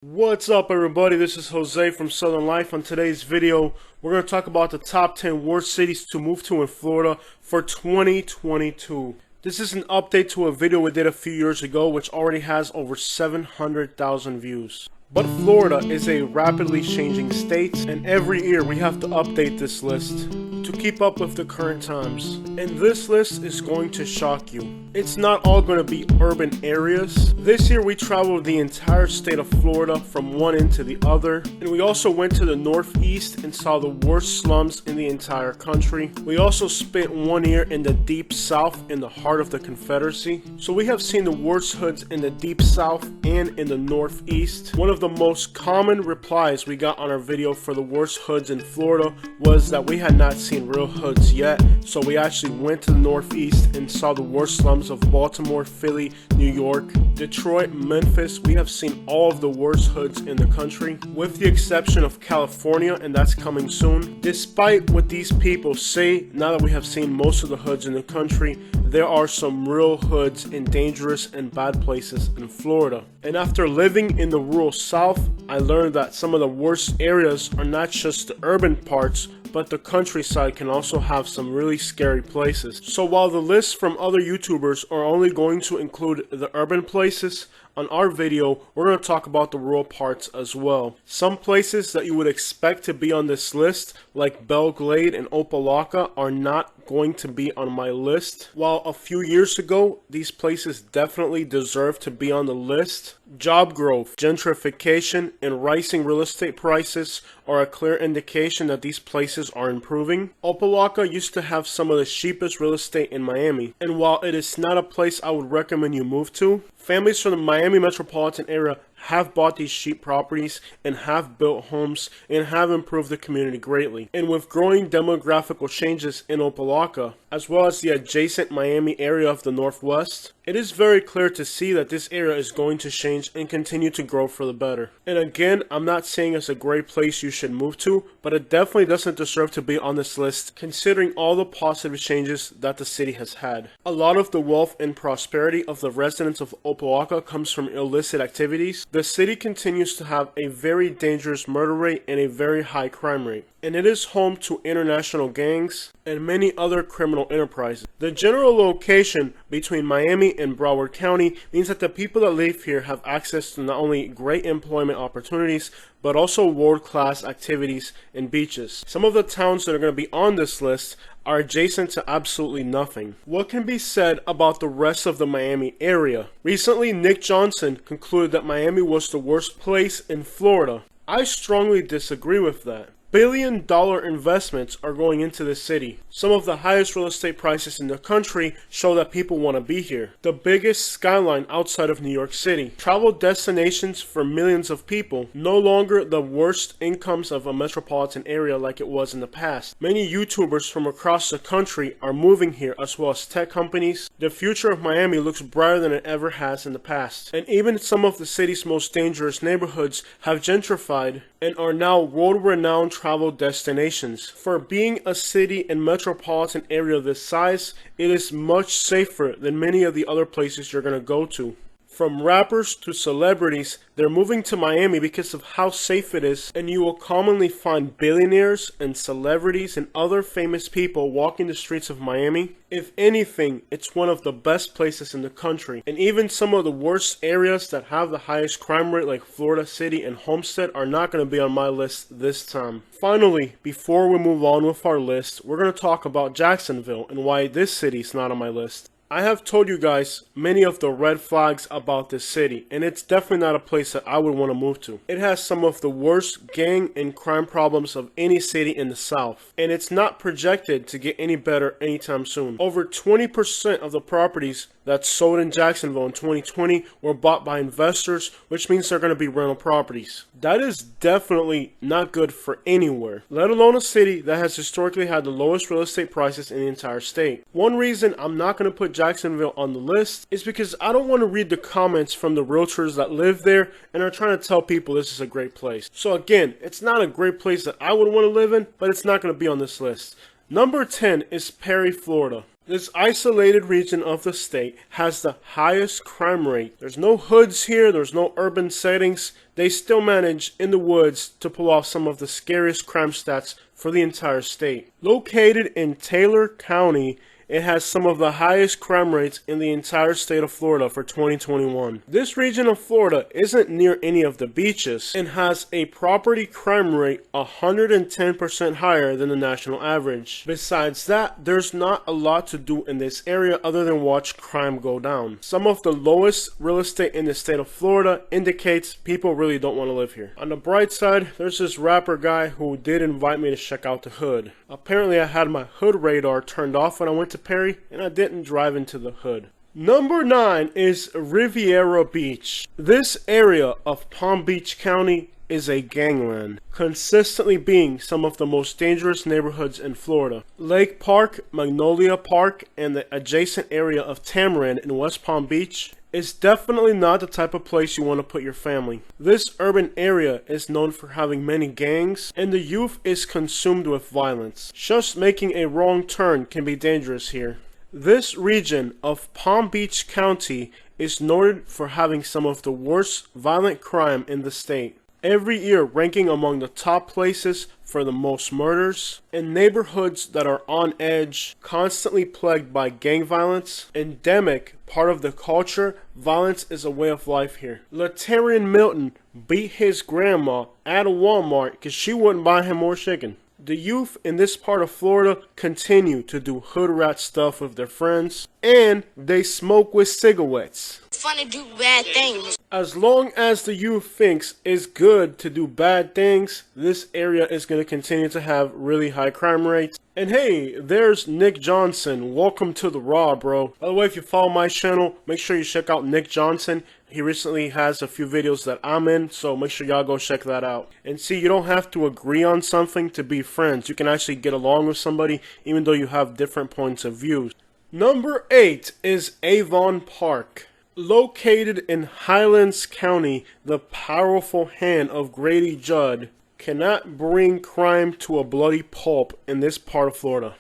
What's up everybody, this is Jose from Southern Life. On today's video, we're going to talk about the top 10 worst cities to move to in Florida for 2022. This is an update to a video we did a few years ago which already has over 700,000 views. But Florida is a rapidly changing state, and every year we have to update this list to keep up with the current times. And this list is going to shock you. It's not all going to be urban areas. This year we traveled the entire state of Florida from one end to the other, and we also went to the northeast and saw the worst slums in the entire country. We also spent 1 year in the deep south in the heart of the Confederacy. So we have seen the worst hoods in the deep south and in the northeast. One of the most common replies we got on our video for the worst hoods in Florida was that we had not seen real hoods yet, so we actually went to the northeast and saw the worst slums of Baltimore, Philly, New York, Detroit, Memphis. We have seen all of the worst hoods in the country, with the exception of California, and that's coming soon. Despite what these people say, now that we have seen most of the hoods in the country, there are some real hoods in dangerous and bad places in Florida. And after living in the rural South, I learned that some of the worst areas are not just the urban parts, but the countryside can also have some really scary places. So while the lists from other YouTubers are only going to include the urban places, on our video, we're going to talk about the rural parts as well. Some places that you would expect to be on this list, like Belle Glade and Opa-locka, are not going to be on my list. While a few years ago, these places definitely deserve to be on the list. Job growth, gentrification, and rising real estate prices are a clear indication that these places are improving. Opa-locka used to have some of the cheapest real estate in Miami, and while it is not a place I would recommend you move to, families from the Miami metropolitan area have bought these cheap properties and have built homes and have improved the community greatly. And with growing demographical changes in Opa-locka, as well as the adjacent Miami area of the Northwest, it is very clear to see that this area is going to change and continue to grow for the better. And again, I'm not saying it's a great place you should move to, but it definitely doesn't deserve to be on this list considering all the positive changes that the city has had. A lot of the wealth and prosperity of the residents of Opa-locka comes from illicit activities. The city continues to have a very dangerous murder rate and a very high crime rate, and it is home to international gangs and many other criminal enterprises. The general location between Miami and Broward County means that the people that live here have access to not only great employment opportunities, but also world-class activities and beaches. Some of the towns that are going to be on this list are adjacent to absolutely nothing. What can be said about the rest of the Miami area? Recently, Nick Johnson concluded that Miami was the worst place in Florida. I strongly disagree with that. Billion-dollar investments are going into the city. Some of the highest real estate prices in the country show that people want to be here. The biggest skyline outside of New York City. Travel destinations for millions of people. No longer the worst incomes of a metropolitan area like it was in the past. Many YouTubers from across the country are moving here, as well as tech companies. The future of Miami looks brighter than it ever has in the past. And even some of the city's most dangerous neighborhoods have gentrified and are now world-renowned travel destinations. For being a city and metropolitan area this size, it is much safer than many of the other places you're going to go to. From rappers to celebrities, they're moving to Miami because of how safe it is, and you will commonly find billionaires and celebrities and other famous people walking the streets of Miami. If anything, it's one of the best places in the country, and even some of the worst areas that have the highest crime rate like Florida City and Homestead are not going to be on my list this time. Finally, before we move on with our list, we're going to talk about Jacksonville and why this city is not on my list. I have told you guys many of the red flags about this city, and it's definitely not a place that I would want to move to. It has some of the worst gang and crime problems of any city in the South, and it's not projected to get any better anytime soon. Over 20% of the properties that sold in Jacksonville in 2020 were bought by investors, which means they're going to be rental properties. That is definitely not good for anywhere, let alone a city that has historically had the lowest real estate prices in the entire state. One reason I'm not going to put Jacksonville on the list is because I don't want to read the comments from the realtors that live there and are trying to tell people this is a great place. So again, it's not a great place that I would want to live in, but it's not going to be on this list. Number 10 is Perry, Florida. This isolated region of the state has the highest crime rate. There's no hoods here, there's no urban settings. They still manage in the woods to pull off some of the scariest crime stats for the entire state. Located in Taylor County, it has some of the highest crime rates in the entire state of Florida for 2021. This region of Florida isn't near any of the beaches and has a property crime rate 110% higher than the national average. Besides that, there's not a lot to do in this area other than watch crime go down. Some of the lowest real estate in the state of Florida indicates people really don't want to live here. On the bright side, there's this rapper guy who did invite me to check out the hood. Apparently I had my hood radar turned off when I went to Perry, and I didn't drive into the hood. Number 9 is Riviera Beach. This area of Palm Beach County is a gangland, consistently being some of the most dangerous neighborhoods in Florida. Lake Park, Magnolia Park, and the adjacent area of Tamarind in West Palm Beach is definitely not the type of place you want to put your family. This urban area is known for having many gangs, and the youth is consumed with violence. Just making a wrong turn can be dangerous here. This region of Palm Beach County is noted for having some of the worst violent crime in the state. Every year ranking among the top places for the most murders, and neighborhoods that are on edge, constantly plagued by gang violence, endemic, part of the culture, violence is a way of life here. Latarian Milton beat his grandma at a Walmart because she wouldn't buy him more chicken. The youth in this part of Florida continue to do hood rat stuff with their friends, and they smoke with cigarettes. It's fun to do bad things. As long as the youth thinks it's good to do bad things, this area is going to continue to have really high crime rates. And hey, there's Nick Johnson. Welcome to the Raw, bro. By the way, if you follow my channel, make sure you check out Nick Johnson. He recently has a few videos that I'm in, so make sure y'all go check that out. And see, you don't have to agree on something to be friends. You can actually get along with somebody even though you have different points of view. Number 8 is Avon Park. Located in Highlands County, the powerful hand of Grady Judd cannot bring crime to a bloody pulp in this part of Florida.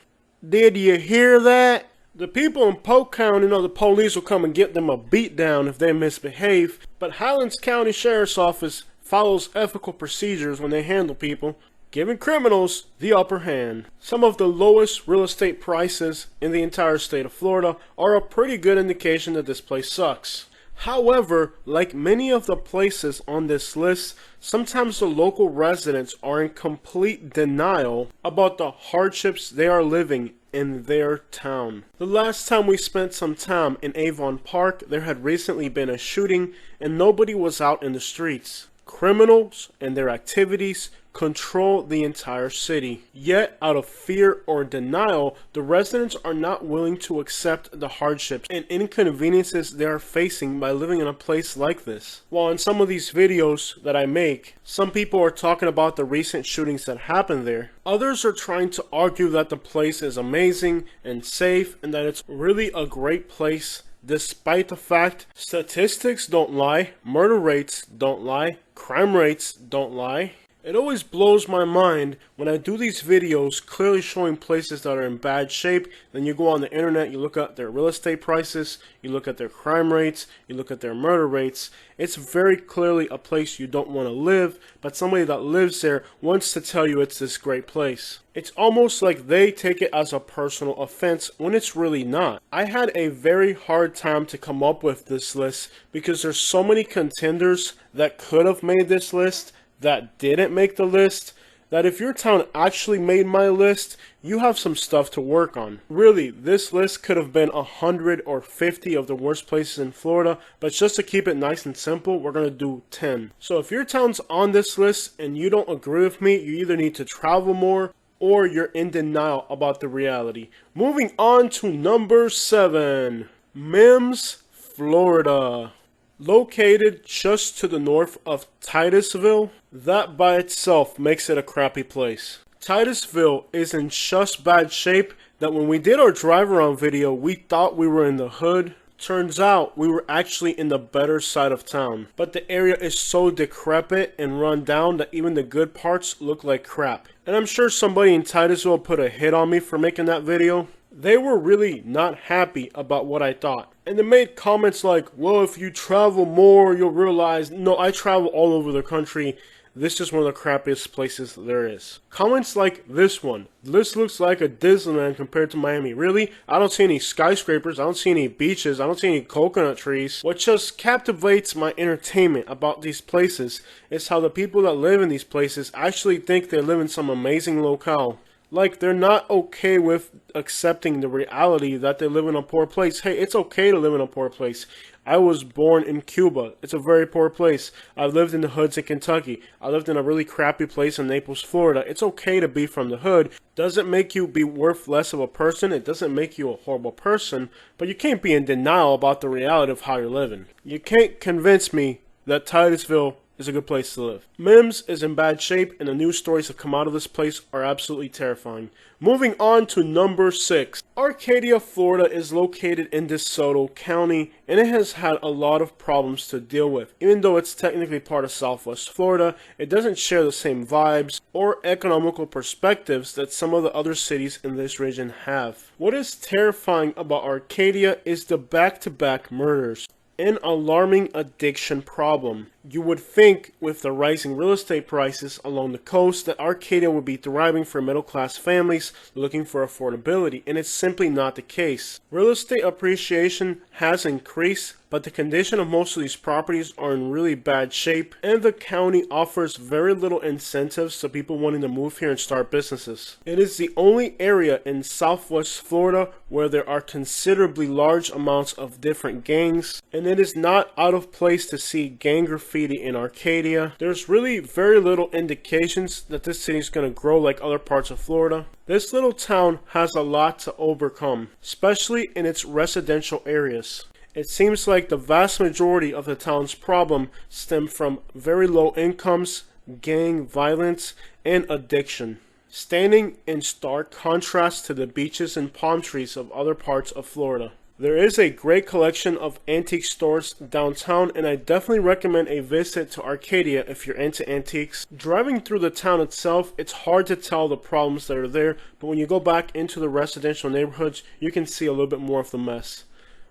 Did you hear that? The people in Polk County know the police will come and get them a beatdown if they misbehave, but Highlands County Sheriff's Office follows ethical procedures when they handle people, giving criminals the upper hand. Some of the lowest real estate prices in the entire state of Florida are a pretty good indication that this place sucks. However, like many of the places on this list, sometimes the local residents are in complete denial about the hardships they are living in their town. The last time we spent some time in Avon Park, there had recently been a shooting and nobody was out in the streets. Criminals and their activities control the entire city. Yet, out of fear or denial, the residents are not willing to accept the hardships and inconveniences they are facing by living in a place like this. While in some of these videos that I make, some people are talking about the recent shootings that happened there. Others are trying to argue that the place is amazing and safe and that it's really a great place, despite the fact statistics don't lie, murder rates don't lie, crime rates don't lie. It always blows my mind when I do these videos clearly showing places that are in bad shape. Then you go on the internet, you look at their real estate prices, you look at their crime rates, you look at their murder rates. It's very clearly a place you don't want to live, but somebody that lives there wants to tell you it's this great place. It's almost like they take it as a personal offense when it's really not. I had a very hard time to come up with this list because there's so many contenders that could have made this list that didn't make the list, that if your town actually made my list, you have some stuff to work on. Really, this list could have been 100 or 50 of the worst places in Florida, but just to keep it nice and simple, we're going to do 10. So if your town's on this list and you don't agree with me, you either need to travel more or you're in denial about the reality. Moving on to number 7, Mims, Florida. Located just to the north of Titusville, that by itself makes it a crappy place. Titusville is in such bad shape that when we did our drive around video, we thought we were in the hood. Turns out we were actually in the better side of town. But the area is so decrepit and run down that even the good parts look like crap. And I'm sure somebody in Titusville put a hit on me for making that video. They were really not happy about what I thought. And they made comments like, well, if you travel more, you'll realize, no, I travel all over the country. This is one of the crappiest places there is. Comments like this one. This looks like a Disneyland compared to Miami. Really? I don't see any skyscrapers. I don't see any beaches. I don't see any coconut trees. What just captivates my entertainment about these places is how the people that live in these places actually think they live in some amazing locale. Like, they're not okay with accepting the reality that they live in a poor place. Hey, it's okay to live in a poor place. I was born in Cuba. It's a very poor place. I lived in the hoods in Kentucky. I lived in a really crappy place in Naples, Florida. It's okay to be from the hood. Doesn't make you be worth less of a person. It doesn't make you a horrible person. But you can't be in denial about the reality of how you're living. You can't convince me that Titusville is a good place to live. Mims is in bad shape, and the news stories that come out of this place are absolutely terrifying. Moving on to number 6. Arcadia, Florida is located in DeSoto County, and it has had a lot of problems to deal with. Even though it's technically part of Southwest Florida, it doesn't share the same vibes or economical perspectives that some of the other cities in this region have. What is terrifying about Arcadia is the back-to-back murders. An alarming addiction problem. You would think with the rising real estate prices along the coast that Arcadia would be thriving for middle-class families looking for affordability, and it's simply not the case. Real estate appreciation has increased, but the condition of most of these properties are in really bad shape, and the county offers very little incentives to people wanting to move here and start businesses. It is the only area in Southwest Florida where there are considerably large amounts of different gangs, and it is not out of place to see gang graffiti in Arcadia. There's really very little indications that this city is going to grow like other parts of Florida. This little town has a lot to overcome, especially in its residential areas. It seems like the vast majority of the town's problem stem from very low incomes, gang violence, and addiction, standing in stark contrast to the beaches and palm trees of other parts of Florida. There is a great collection of antique stores downtown, and I definitely recommend a visit to Arcadia if you're into antiques. Driving through the town itself, it's hard to tell the problems that are there, but when you go back into the residential neighborhoods, you can see a little bit more of the mess.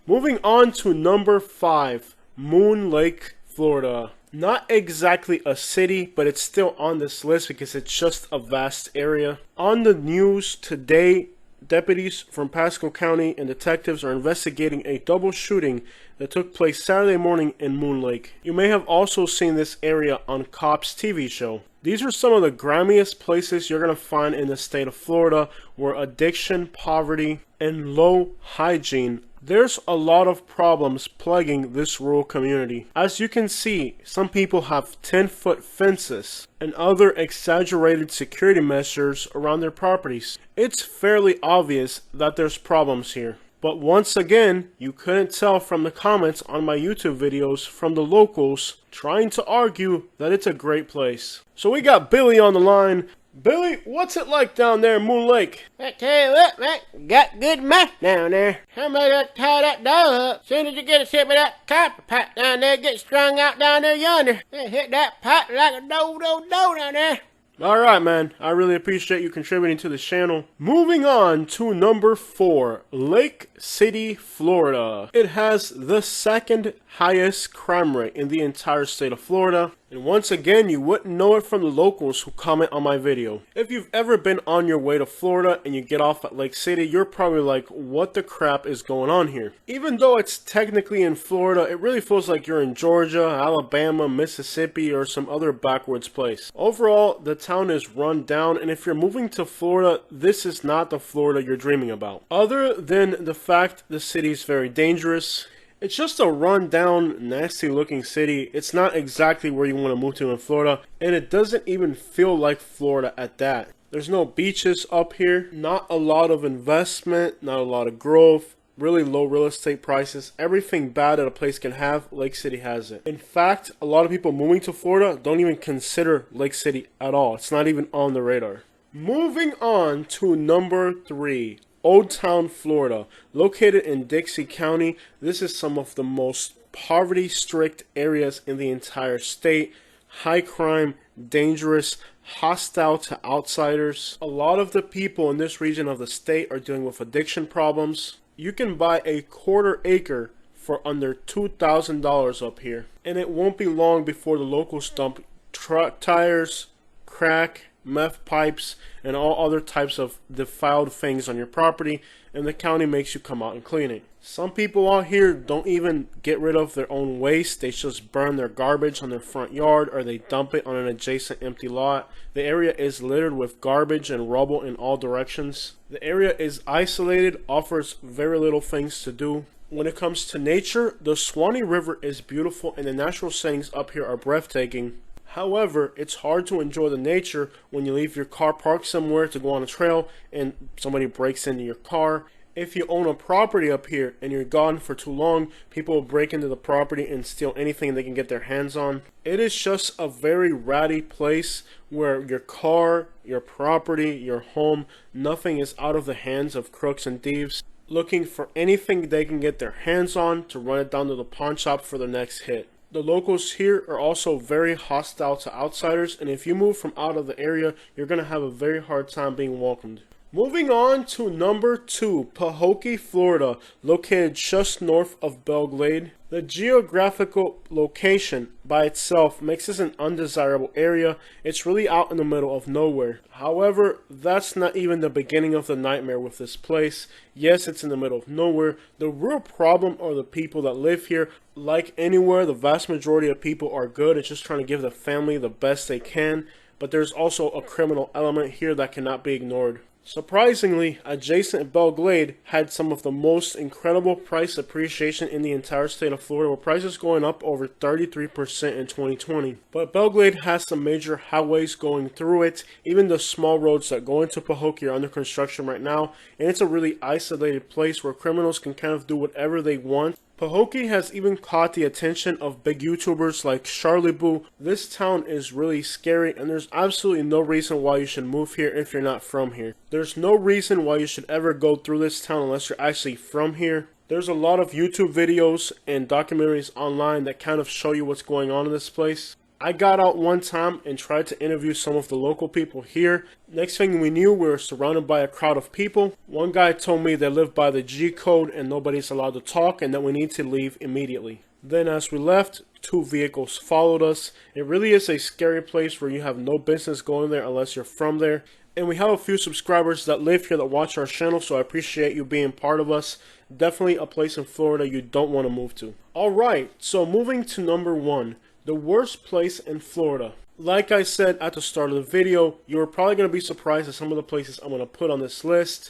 Moving on to number 5, Moon Lake, Florida. Not exactly a city, but it's still on this list because it's just a vast area. On the news today, deputies from Pasco County and detectives are investigating a double shooting that took place Saturday morning in Moon Lake. You may have also seen this area on Cops TV show. These are some of the grimiest places you're going to find in the state of Florida, where addiction, poverty, and low hygiene. There's a lot of problems plaguing this rural community. As you can see, some people have 10-foot fences and other exaggerated security measures around their properties. It's fairly obvious that there's problems here. But once again, you couldn't tell from the comments on my YouTube videos from the locals trying to argue that it's a great place. So we got Billy on the line. Billy, what's it like down there in Moon Lake? I tell you what, man, got good math down there. Somebody got to tie that dog up. Soon as you get a sip of that copper pot down there, get strung out down there yonder. They hit that pot like a do-do-do down there. Alright, man. I really appreciate you contributing to the channel. Moving on to number 4, Lake City, Florida. It has the second highest crime rate in the entire state of Florida. And once again, you wouldn't know it from the locals who comment on my video. If you've ever been on your way to Florida and you get off at Lake City, you're probably like, what the crap is going on here? Even though it's technically in Florida, it really feels like you're in Georgia, Alabama, Mississippi, or some other backwoods place. Overall, the town is run down, and if you're moving to Florida, this is not the Florida you're dreaming about. Other than the fact the city is very dangerous, it's just a run-down, nasty-looking city. It's not exactly where you want to move to in Florida, and it doesn't even feel like Florida at that. There's no beaches up here, not a lot of investment, not a lot of growth, really low real estate prices. Everything bad that a place can have, Lake City has it. In fact, a lot of people moving to Florida don't even consider Lake City at all. It's not even on the radar. Moving on to number 3. Old Town, Florida. Located in Dixie County, this is some of the most poverty-strict areas in the entire state. high crime, dangerous, hostile to outsiders. A lot of the people in this region of the state are dealing with addiction problems. You can buy a quarter acre for under $2,000 up here. And it won't be long before the locals dump truck tires, crack, meth pipes, and all other types of defiled things on your property, and the county makes you come out and clean it. Some people out here don't even get rid of their own waste. They just burn their garbage on their front yard, or they dump it on an adjacent empty lot. The area is littered with garbage and rubble in all directions. The area is isolated, offers very little things to do. When it comes to nature, the Swanee River is beautiful and the natural settings up here are breathtaking. However, it's hard to enjoy the nature when you leave your car parked somewhere to go on a trail and somebody breaks into your car. If you own a property up here and you're gone for too long, people will break into the property and steal anything they can get their hands on. It is just a very ratty place where your car, your property, your home, nothing is out of the hands of crooks and thieves looking for anything they can get their hands on to run it down to the pawn shop for the next hit. The locals here are also very hostile to outsiders, and if you move from out of the area, you're going to have a very hard time being welcomed. Moving on to number 2, Pahokee, Florida, located just north of Belle Glade. The geographical location by itself makes this an undesirable area. It's really out in the middle of nowhere. However, that's not even the beginning of the nightmare with this place. Yes, it's in the middle of nowhere. The real problem are the people that live here. Like anywhere, the vast majority of people are good. It's just trying to give the family the best they can. But there's also a criminal element here that cannot be ignored. Surprisingly, adjacent Belle Glade had some of the most incredible price appreciation in the entire state of Florida, with prices going up over 33% in 2020. But Belle Glade has some major highways going through it. Even the small roads that go into Pahokee are under construction right now, and it's a really isolated place where criminals can kind of do whatever they want. Pahokee has even caught the attention of big YouTubers like Charlie Boo. This town is really scary, and there's absolutely no reason why you should move here if you're not from here. There's no reason why you should ever go through this town unless you're actually from here. There's a lot of YouTube videos and documentaries online that kind of show you what's going on in this place. I got out one time and tried to interview some of the local people here. Next thing we knew, we were surrounded by a crowd of people. One guy told me they live by the G code and nobody's allowed to talk and that we need to leave immediately. Then as we left, 2 vehicles followed us. It really is a scary place where you have no business going there unless you're from there. And we have a few subscribers that live here that watch our channel, so I appreciate you being part of us. Definitely a place in Florida you don't want to move to. Alright, so moving to number 1. The worst place in Florida. Like I said at the start of the video, you're probably going to be surprised at some of the places I'm going to put on this list,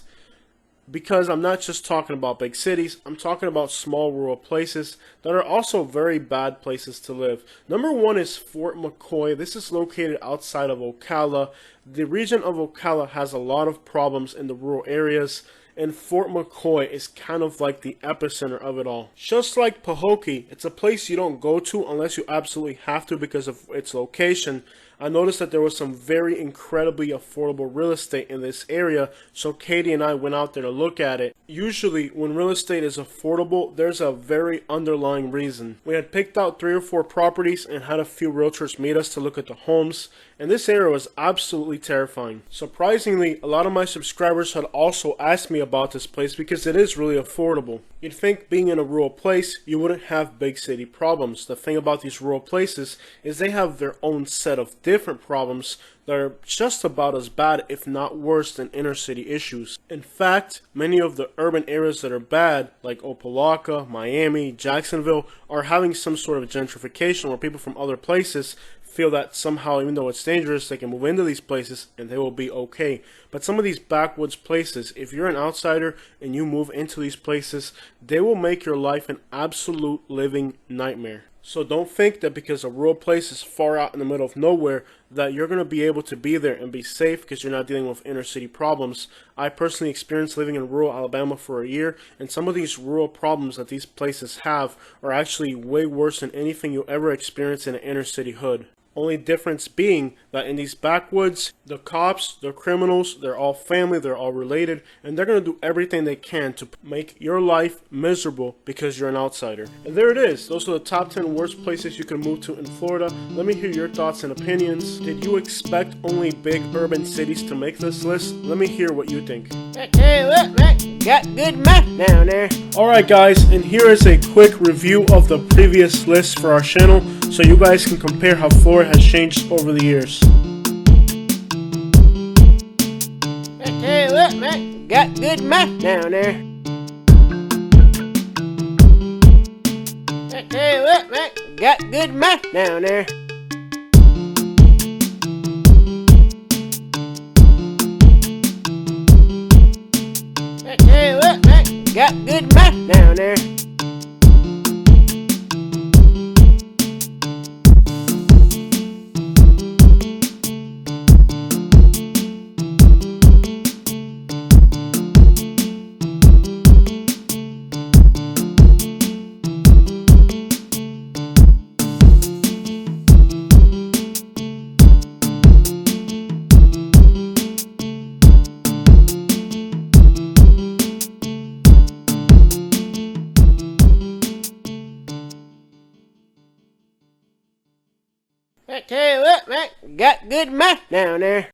because I'm not just talking about big cities, I'm talking about small rural places that are also very bad places to live. Number 1 is Fort McCoy. This is located outside of Ocala. The region of Ocala has a lot of problems in the rural areas, and Fort McCoy is kind of like the epicenter of it all. Just like Pahokee, it's a place you don't go to unless you absolutely have to because of its location. I noticed that there was some very incredibly affordable real estate in this area, so Katie and I went out there to look at it. Usually, when real estate is affordable, there's a very underlying reason. We had picked out 3 or 4 properties and had a few realtors meet us to look at the homes, and this area was absolutely terrifying. Surprisingly, a lot of my subscribers had also asked me about this place because it is really affordable. You'd think being in a rural place, you wouldn't have big city problems. The thing about these rural places is they have their own set of different problems that are just about as bad, if not worse, than inner city issues. In fact, many of the urban areas that are bad, like Opa-locka, Miami, Jacksonville, are having some sort of gentrification where people from other places feel that somehow, even though it's dangerous, they can move into these places and they will be okay. But some of these backwoods places, if you're an outsider and you move into these places, they will make your life an absolute living nightmare. So don't think that because a rural place is far out in the middle of nowhere that you're going to be able to be there and be safe because you're not dealing with inner city problems. I personally experienced living in rural Alabama for a year, and some of these rural problems that these places have are actually way worse than anything you'll ever experience in an inner city hood. Only difference being that in these backwoods, the cops, the criminals, they're all family, they're all related, and they're going to do everything they can to make your life miserable because you're an outsider. And there it is. Those are the top 10 worst places you can move to in Florida. Let me hear your thoughts and opinions. Did you expect only big urban cities to make this list? Let me hear what you think. I tell you what, man, got good math down there. Alright guys, and here is a quick review of the previous list for our channel so you guys can compare how Florida has changed over the years. I tell you what, man, got good math down there. I tell you what, man, got good math down there. I tell you what, man, got good math down there. I tell you what, man, got good math down there.